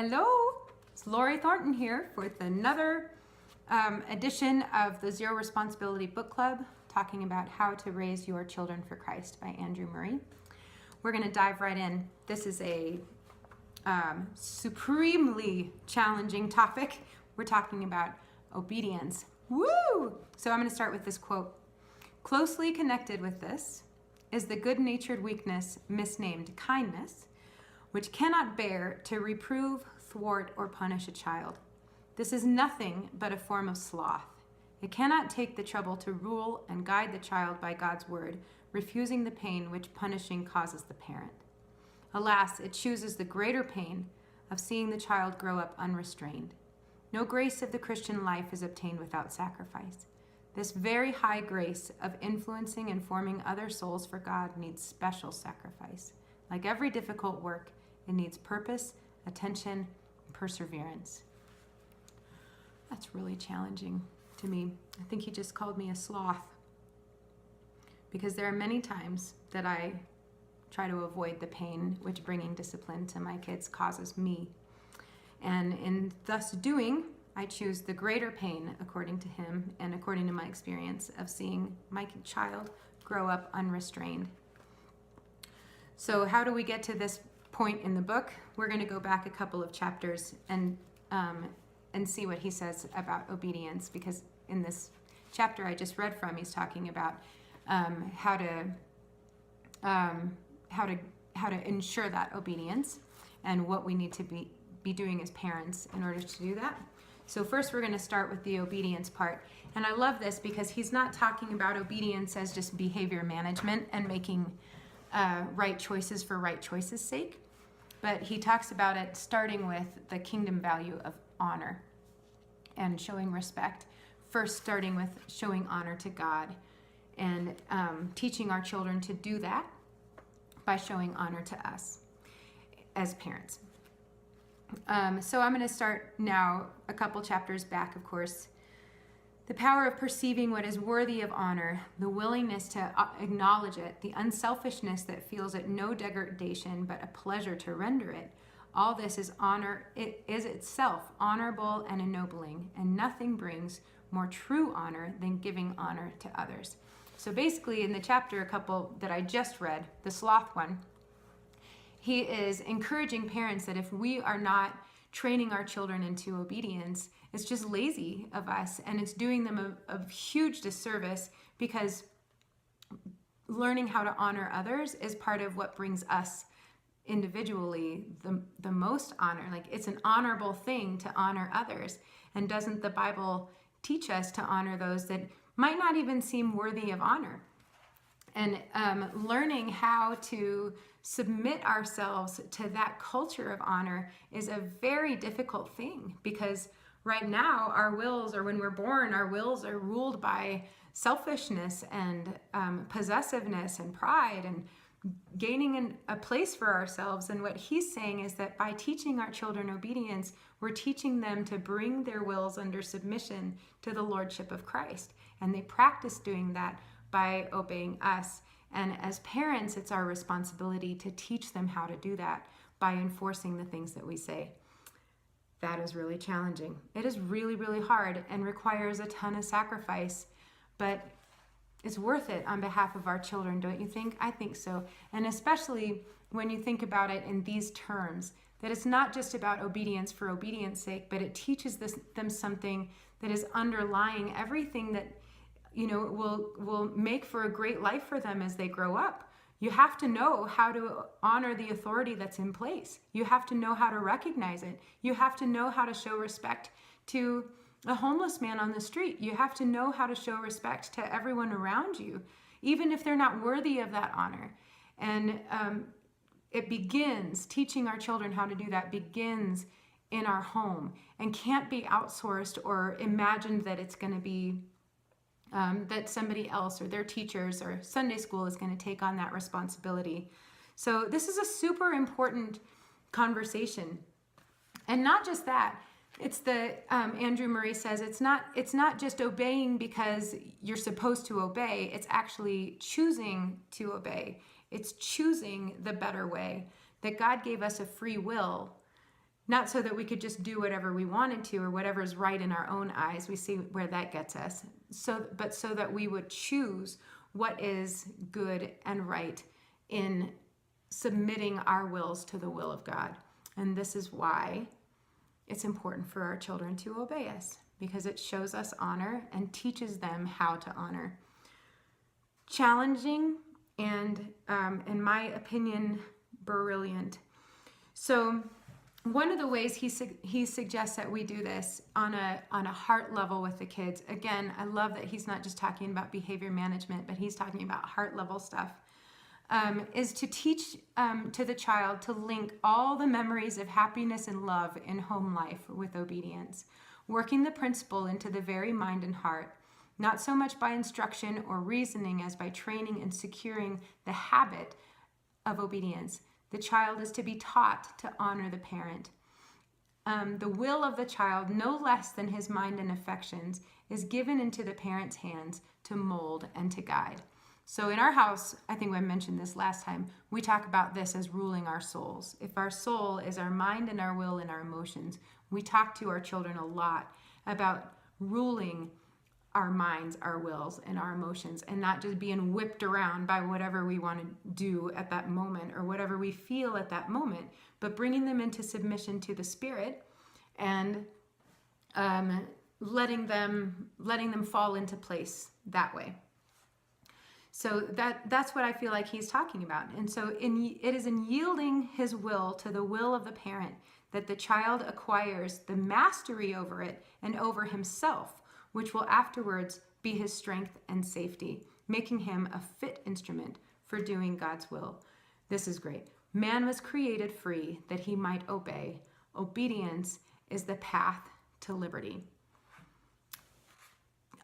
Hello, it's Lori Thornton here with another edition of the Zero Responsibility Book Club, talking about how to raise your children for Christ by Andrew Murray. We're going to dive right in. This is a supremely challenging topic. We're talking about obedience. Woo! So I'm going to start with this quote. Closely connected with this is the good-natured weakness misnamed kindness, which cannot bear to reprove, thwart, or punish a child. This is nothing but a form of sloth. It cannot take the trouble to rule and guide the child by God's word, refusing the pain which punishing causes the parent. Alas, it chooses the greater pain of seeing the child grow up unrestrained. No grace of the Christian life is obtained without sacrifice. This very high grace of influencing and forming other souls for God needs special sacrifice. Like every difficult work, it needs purpose, attention, and perseverance. That's really challenging to me. I think he just called me a sloth, because there are many times that I try to avoid the pain which bringing discipline to my kids causes me. And in thus doing, I choose the greater pain, according to him and according to my experience, of seeing my child grow up unrestrained. So how do we get to this point in the book? We're going to go back a couple of chapters and see what he says about obedience, because in this chapter I just read from, he's talking about how to ensure that obedience and what we need to be doing as parents in order to do that. So first we're going to start with the obedience part. And I love this because he's not talking about obedience as just behavior management and making right choices for right choices' sake, but he talks about it starting with the kingdom value of honor and showing respect. First, starting with showing honor to God and teaching our children to do that by showing honor to us as parents. So I'm going to start now a couple chapters back, of course. The power of perceiving what is worthy of honor, the willingness to acknowledge it, the unselfishness that feels it no degradation but a pleasure to render it. All this is honor. It is itself honorable and ennobling, and nothing brings more true honor than giving honor to others. So basically in the chapter, a couple that I just read, the sloth one, he is encouraging parents that if we are not training our children into obedience, it's just lazy of us, and it's doing them a huge disservice, because learning how to honor others is part of what brings us individually the most honor. Like, it's an honorable thing to honor others. And doesn't the Bible teach us to honor those that might not even seem worthy of honor? And learning how to submit ourselves to that culture of honor is a very difficult thing, because right now our wills, or when we're born, our wills are ruled by selfishness and possessiveness and pride and gaining a place for ourselves. And what he's saying is that by teaching our children obedience, we're teaching them to bring their wills under submission to the lordship of Christ. And they practice doing that by obeying us. And as parents, it's our responsibility to teach them how to do that by enforcing the things that we say. That is really challenging. It is really, really hard and requires a ton of sacrifice, but it's worth it on behalf of our children, don't you think? I think so. And especially when you think about it in these terms, that it's not just about obedience for obedience sake, but it teaches them something that is underlying everything that will make for a great life for them as they grow up. You have to know how to honor the authority that's in place. You have to know how to recognize it. You have to know how to show respect to a homeless man on the street. You have to know how to show respect to everyone around you, even if they're not worthy of that honor. And it begins, teaching our children how to do that begins in our home, and can't be outsourced or imagined that it's going to be that somebody else or their teachers or Sunday school is going to take on that responsibility. So this is a super important conversation. And not just that, it's the Andrew Murray says it's not just obeying because you're supposed to obey, it's actually choosing to obey. It's choosing the better way. That God gave us a free will Not so that we could just do whatever we wanted to or whatever is right in our own eyes. We see where that gets us. But so that we would choose what is good and right in submitting our wills to the will of God. And this is why it's important for our children to obey us, because it shows us honor and teaches them how to honor. Challenging and, in my opinion, brilliant. So one of the ways he suggests that we do this on a heart level with the kids, again, I love that he's not just talking about behavior management, but he's talking about heart level stuff, is to teach to the child to link all the memories of happiness and love in home life with obedience, working the principle into the very mind and heart, not so much by instruction or reasoning as by training and securing the habit of obedience. The child is to be taught to honor the parent. The will of the child, no less than his mind and affections, is given into the parent's hands to mold and to guide. So in our house, I think I mentioned this last time, we talk about this as ruling our souls. If our soul is our mind and our will and our emotions, we talk to our children a lot about ruling our minds, our wills, and our emotions, and not just being whipped around by whatever we want to do at that moment or whatever we feel at that moment, but bringing them into submission to the Spirit and letting them fall into place that way. So that's what I feel like he's talking about. And so it is in yielding his will to the will of the parent that the child acquires the mastery over it and over himself, which will afterwards be his strength and safety, making him a fit instrument for doing God's will. This is great. Man was created free that he might obey. Obedience is the path to liberty.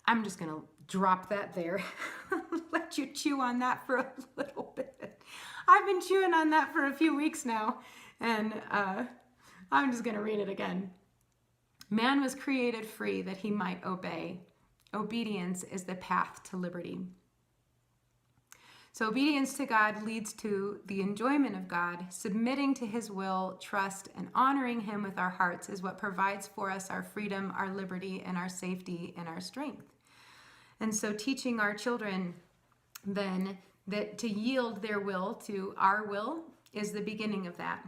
I'm just going to drop that there. Let you chew on that for a little bit. I've been chewing on that for a few weeks now, and I'm just going to read it again. Man was created free that he might obey. Obedience is the path to liberty. So obedience to God leads to the enjoyment of God. Submitting to his will, trust, and honoring him with our hearts is what provides for us our freedom, our liberty, and our safety and our strength. And so teaching our children then that to yield their will to our will is the beginning of that.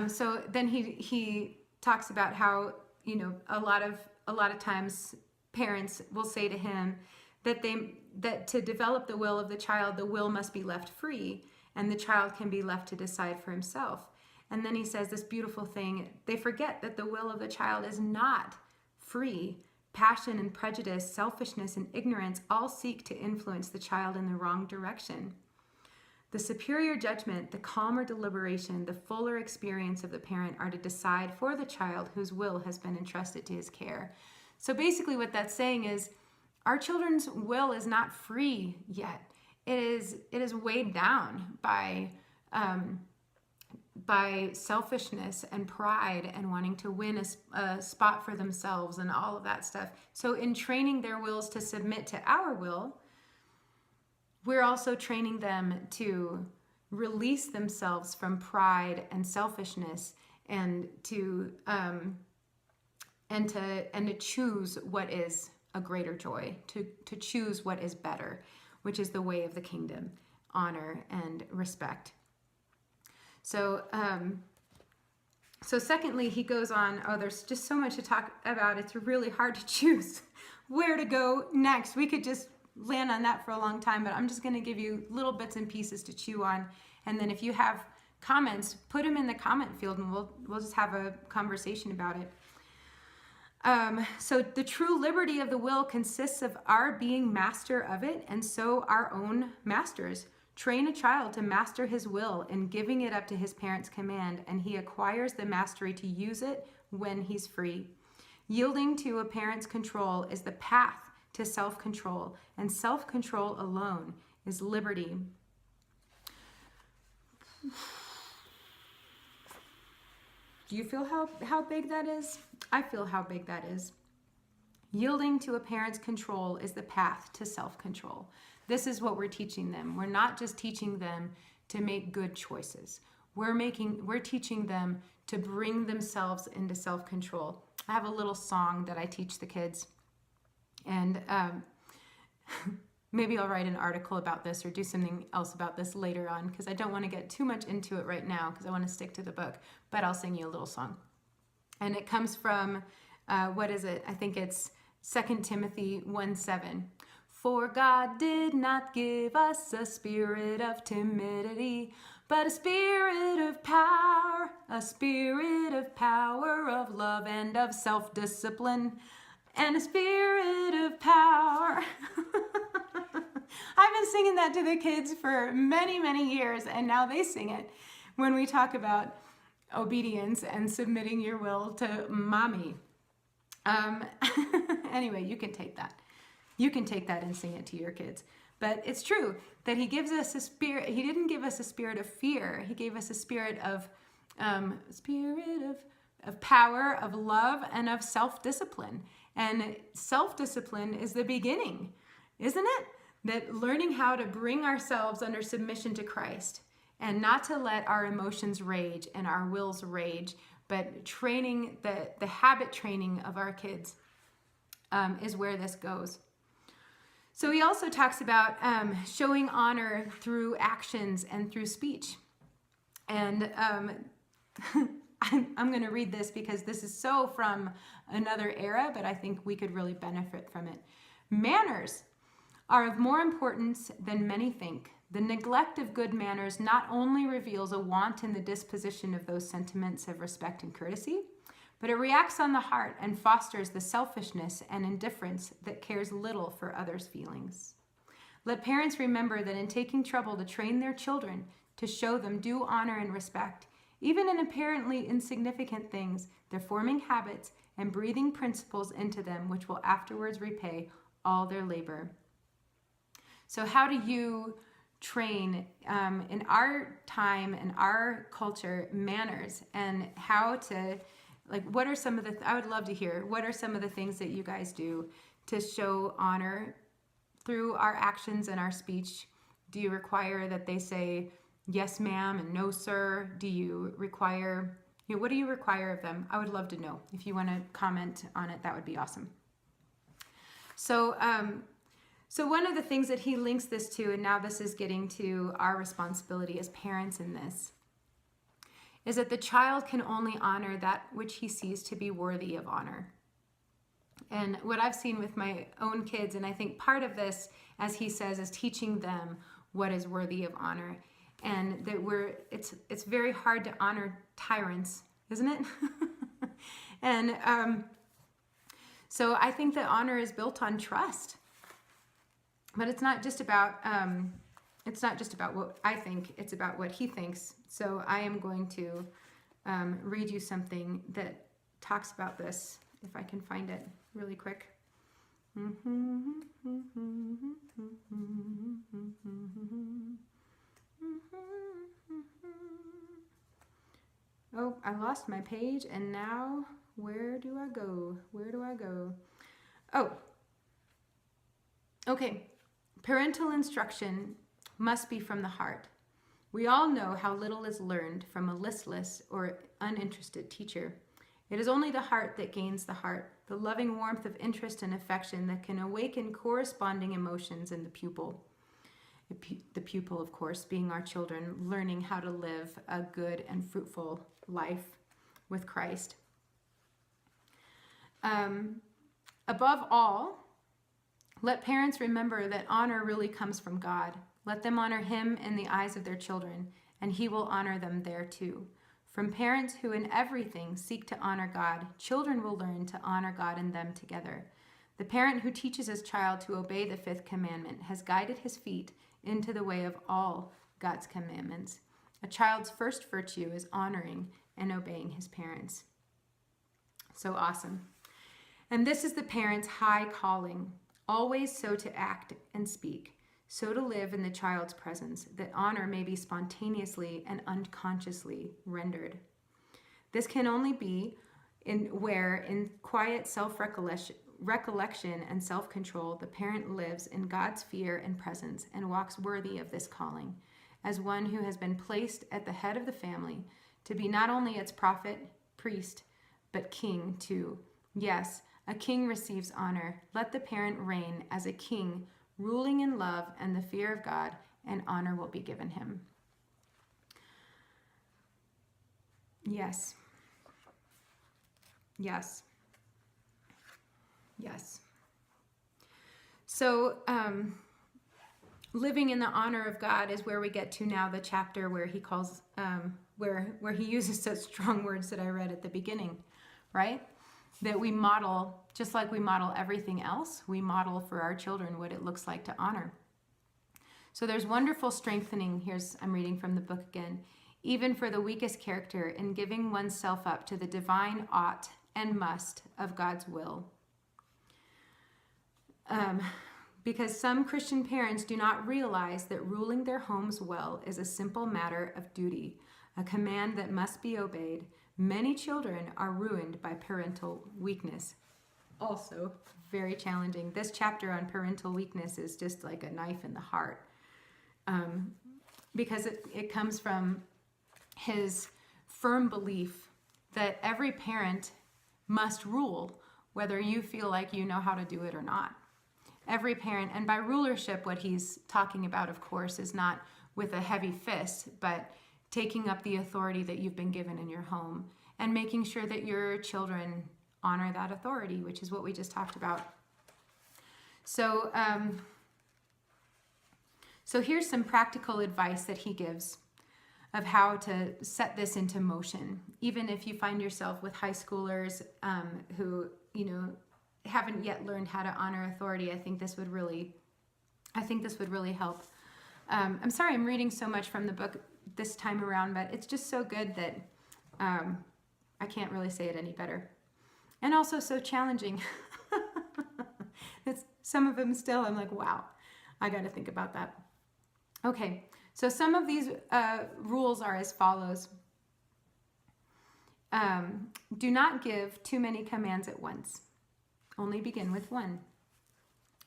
So then he talks about how, a lot of times parents will say to him that to develop the will of the child, the will must be left free and the child can be left to decide for himself. And then he says this beautiful thing, they forget that the will of the child is not free. Passion and prejudice, selfishness and ignorance all seek to influence the child in the wrong direction. The superior judgment, the calmer deliberation, the fuller experience of the parent are to decide for the child whose will has been entrusted to his care. So basically what that's saying is our children's will is not free yet. It is weighed down by selfishness and pride and wanting to win a spot for themselves and all of that stuff. So in training their wills to submit to our will, we're also training them to release themselves from pride and selfishness and to choose what is a greater joy, to choose what is better, which is the way of the kingdom, honor and respect. So secondly, he goes on, there's just so much to talk about. It's really hard to choose where to go next. We could just land on that for a long time, but I'm just going to give you little bits and pieces to chew on. And then if you have comments, put them in the comment field and we'll just have a conversation about it. So the true liberty of the will consists of our being master of it, and so our own masters. Train a child to master his will and giving it up to his parents' command, and he acquires the mastery to use it when he's free. Yielding to a parent's control is the path to self-control, and self-control alone is liberty. Do you feel how big that is? I feel how big that is. Yielding to a parent's control is the path to self-control. This is what we're teaching them. We're not just teaching them to make good choices. we're teaching them to bring themselves into self-control. I have a little song that I teach the kids, and maybe I'll write an article about this or do something else about this later on, because I don't want to get too much into it right now because I want to stick to the book, but I'll sing you a little song. And it comes from, what is it? I think it's 2 Timothy 1:7. For God did not give us a spirit of timidity, but a spirit of power, of love and of self-discipline, and a spirit of power. I've been singing that to the kids for many, many years, and now they sing it when we talk about obedience and submitting your will to mommy. Anyway, you can take that. You can take that and sing it to your kids. But it's true that he gives us a spirit. He didn't give us a spirit of fear. He gave us a spirit of power, of love, and of self-discipline. And self-discipline is the beginning, isn't it? That learning how to bring ourselves under submission to Christ and not to let our emotions rage and our wills rage, but training, the habit training of our kids is where this goes. So he also talks about showing honor through actions and through speech. And I'm going to read this because this is so from another era, but I think we could really benefit from it. Manners are of more importance than many think. The neglect of good manners not only reveals a want in the disposition of those sentiments of respect and courtesy, but it reacts on the heart and fosters the selfishness and indifference that cares little for others' feelings. Let parents remember that in taking trouble to train their children to show them due honor and respect, even in apparently insignificant things, they're forming habits and breathing principles into them which will afterwards repay all their labor. So how do you train in our time, in our culture, manners, and how to, like, what are some of the, I would love to hear, what are some of the things that you guys do to show honor through our actions and our speech? Do you require that they say yes ma'am and no sir? Do you require, what do you require of them? I would love to know. If you want to comment on it, that would be awesome. So one of the things that he links this to, and now this is getting to our responsibility as parents in this, is that the child can only honor that which he sees to be worthy of honor. And what I've seen with my own kids, and I think part of this, as he says, is teaching them what is worthy of honor. And that it's very hard to honor tyrants, isn't it? And so I think that honor is built on trust. But it's not just about what I think, it's about what he thinks. So I am going to read you something that talks about this, if I can find it really quick. Oh, I lost my page, and now where do I go? Where do I go? Oh, okay. Parental instruction must be from the heart. We all know how little is learned from a listless or uninterested teacher. It is only the heart that gains the heart, the loving warmth of interest and affection that can awaken corresponding emotions in the pupil. The pupil, of course, being our children, learning how to live a good and fruitful life with Christ. Above all, let parents remember that honor really comes from God. Let them honor him in the eyes of their children, and he will honor them there too. From parents who in everything seek to honor God, children will learn to honor God and them together. The parent who teaches his child to obey the fifth commandment has guided his feet into the way of all God's commandments. A child's first virtue is honoring and obeying his parents. So awesome. And this is the parent's high calling. Always so to act and speak, so to live in the child's presence, that honor may be spontaneously and unconsciously rendered. This can only be where, in quiet self-recollection and self-control, the parent lives in God's fear and presence and walks worthy of this calling. as one who has been placed at the head of the family, to be not only its prophet, priest, but king too. Yes, a king receives honor. Let the parent reign as a king, ruling in love and the fear of God, and honor will be given him. Yes. Yes. Yes. So, living in the honor of God is where we get to now the chapter where he calls, where he uses such strong words that I read at the beginning, right? That we model, just like we model everything else, we model for our children what it looks like to honor. So there's wonderful strengthening. I'm reading from the book again. Even for the weakest character, in giving oneself up to the divine ought and must of God's will. Because some Christian parents do not realize that ruling their homes well is a simple matter of duty, a command that must be obeyed. Many children are ruined by parental weakness. Also, very challenging. This chapter on parental weakness is just like a knife in the heart, because it comes from his firm belief that every parent must rule, whether you feel like you know how to do it or not. Every parent, and by rulership, what he's talking about, of course, is not with a heavy fist, but taking up the authority that you've been given in your home and making sure that your children honor that authority, which is what we just talked about. So, so here's some practical advice that he gives of how to set this into motion. Help. If you find yourself with high schoolers who, haven't yet learned how to honor authority, I think this would really help. I'm sorry I'm reading so much from the book this time around, but it's just so good that I can't really say it any better. And also so challenging. Some of them still, I'm like, wow, I got to think about that. Okay, so some of these rules are as follows. Do not give too many commands at once. Only begin with one.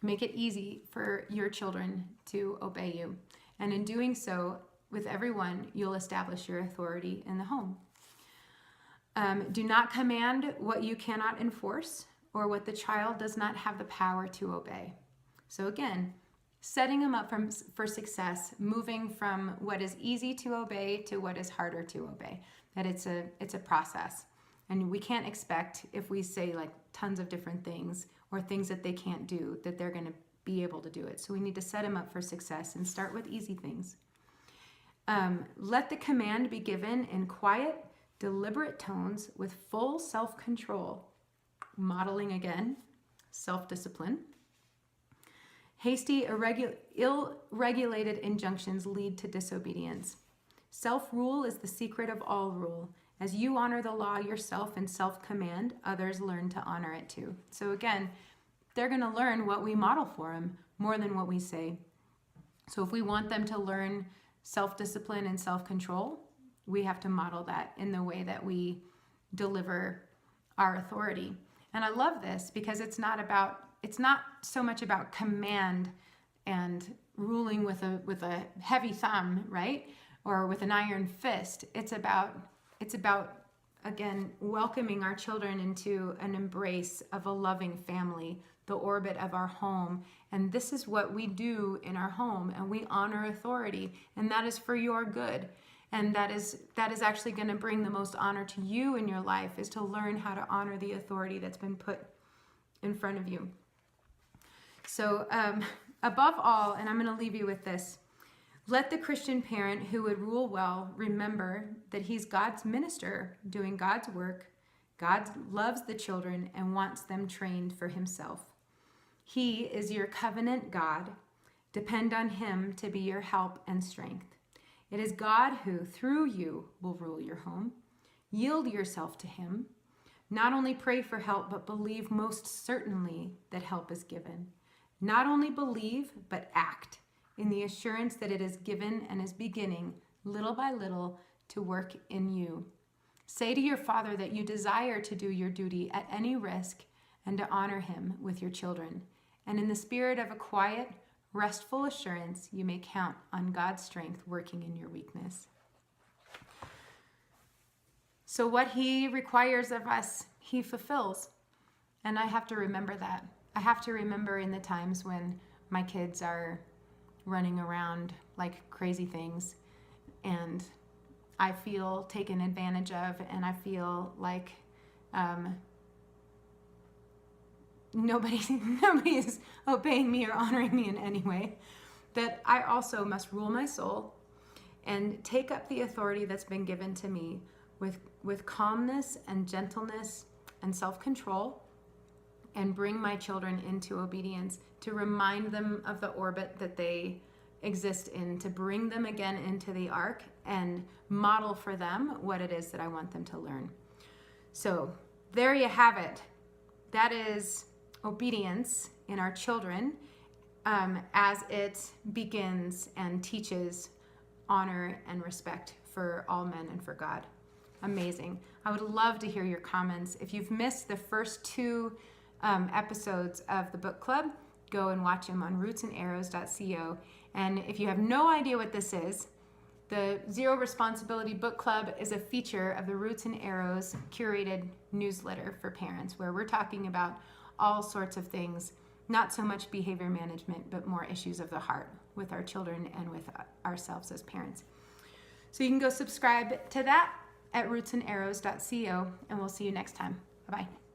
Make it easy for your children to obey you. And in doing so, with everyone, you'll establish your authority in the home. Do not command what you cannot enforce or what the child does not have the power to obey. So again, setting them up for success, moving from what is easy to obey to what is harder to obey. That it's a process. And we can't expect, if we say like tons of different things or things that they can't do, that they're going to be able to do it. So we need to set them up for success and start with easy things. Let the command be given in quiet, deliberate tones with full self-control. Modeling again, self-discipline. Hasty, ill-regulated injunctions lead to disobedience. Self-rule is the secret of all rule. As you honor the law yourself in self-command, others learn to honor it too. So again, they're going to learn what we model for them more than what we say. So if we want them to learn self-discipline and self-control, we have to model that in the way that we deliver our authority. And I love this because it's not so much about command and ruling with a heavy thumb, right? Or with an iron fist. It's about, again, welcoming our children into an embrace of a loving family, the orbit of our home. And this is what we do in our home, and we honor authority, and that is for your good. And that is actually going to bring the most honor to you in your life, is to learn how to honor the authority that's been put in front of you. So above all, and I'm going to leave you with this, let the Christian parent who would rule well remember that he's God's minister doing God's work. God loves the children and wants them trained for himself. He is your covenant God. Depend on him to be your help and strength. It is God who, through you, will rule your home. Yield yourself to him. Not only pray for help, but believe most certainly that help is given. Not only believe, but act in the assurance that it is given and is beginning, little by little, to work in you. Say to your Father that you desire to do your duty at any risk and to honor him with your children. And in the spirit of a quiet, Restful assurance, you may count on God's strength working in your weakness. So what he requires of us, he fulfills. And I have to remember that. I have to remember in the times when my kids are running around like crazy things and I feel taken advantage of, and I feel like nobody is obeying me or honoring me in any way, that I also must rule my soul and take up the authority that's been given to me with calmness and gentleness and self-control, and bring my children into obedience, to remind them of the orbit that they exist in, to bring them again into the ark and model for them what it is that I want them to learn. So there you have it. That is obedience in our children, as it begins and teaches honor and respect for all men and for God. Amazing. I would love to hear your comments. If you've missed the first 2 episodes of the book club, go and watch them on rootsанdarrows.co. And if you have no idea what this is, the Zero Responsibility Book Club is a feature of the Roots and Arrows curated newsletter for parents, where we're talking about all sorts of things, not so much behavior management, but more issues of the heart with our children and with ourselves as parents. So you can go subscribe to that at rootsанdarrows.co, and we'll see you next time. Bye-bye.